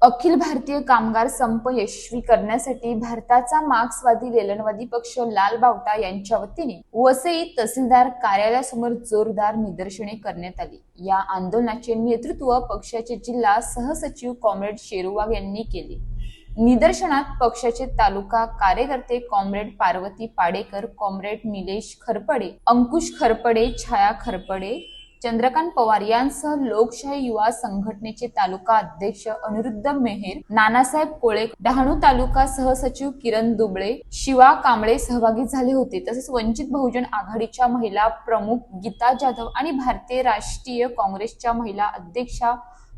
अखिल भारतीय कामगार संप यशस्वी करण्यासाठी भारताचा मार्क्सवादी लेलनवादी पक्ष लाल बावटा यांच्या वतीने वसई तहसीलदार कार्यालयासमोर जोरदार निदर्शने करण्यात आली। या आंदोलनाचे नेतृत्व पक्षाचे जिल्हा सहसचिव कॉम्रेड शेरू वाघ यांनी केले। निदर्शनात पक्षाचे तालुका कार्यकर्ते कॉम्रेड पार्वती पाडेकर, कॉम्रेड निलेश खरपडे, अंकुश खरपडे, छाया खरपडे, चंद्रकांत पवार यांसह लोकशाही युवा संघटनेचे तालुका अध्यक्ष अनिरुद्ध मेहेर, नानासाहेब कोळे, डहाणू तालुका सहसचिव किरण दुबळे, शिवा कांबळे सहभागी झाले होते। तसेच वंचित बहुजन आघाडीच्या महिला प्रमुख गीता जाधव आणि भारतीय राष्ट्रीय काँग्रेसच्या महिला अध्यक्षा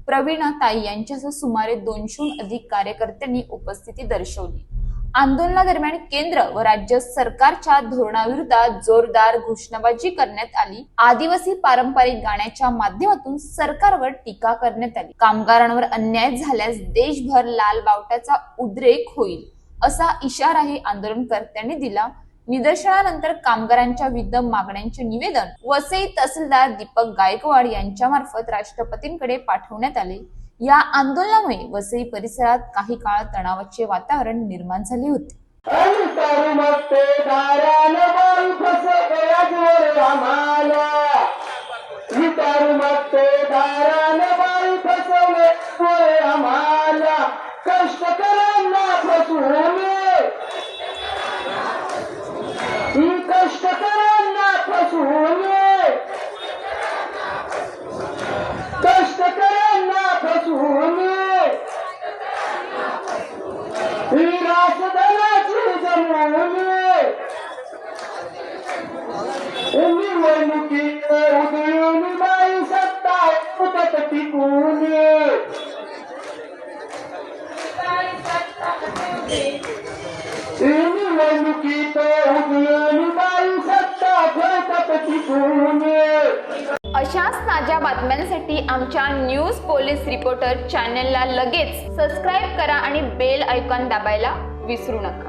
प्रवीणा ताई यांच्यासह सुमारे 200हून अधिक कार्यकर्त्यांनी उपस्थिती दर्शवली। आंदोलनादरम्यान केंद्र व राज्य सरकारच्या धोरणाविरोधात जोरदार घोषणाबाजी करण्यात आली। आदिवासी पारंपरिक गाण्याच्या माध्यमातून सरकारवर टीका करण्यात आली। कामगारांवर अन्याय झाल्यास देशभर लाल बावट्याचा उद्रेक होईल असा इशाराही आंदोलनकर्त्यांनी दिला। निदर्शनानंतर कामगारांच्या विविध मागण्यांचे निवेदन वसई तहसीलदार दीपक गायकवाड यांच्या मार्फत राष्ट्रपतींकडे पाठवण्यात आले। या आंदोलनामुळे वसई परिसरात काही काळ तणावाचे वातावरण निर्माण झाले होते। अशाच ताज्या बातम्यांसाठी आमच्या न्यूज पोलीस रिपोर्टर चॅनलला लगेच सबस्क्राईब करा आणि बेल आयकॉन दाबायला विसरू नका।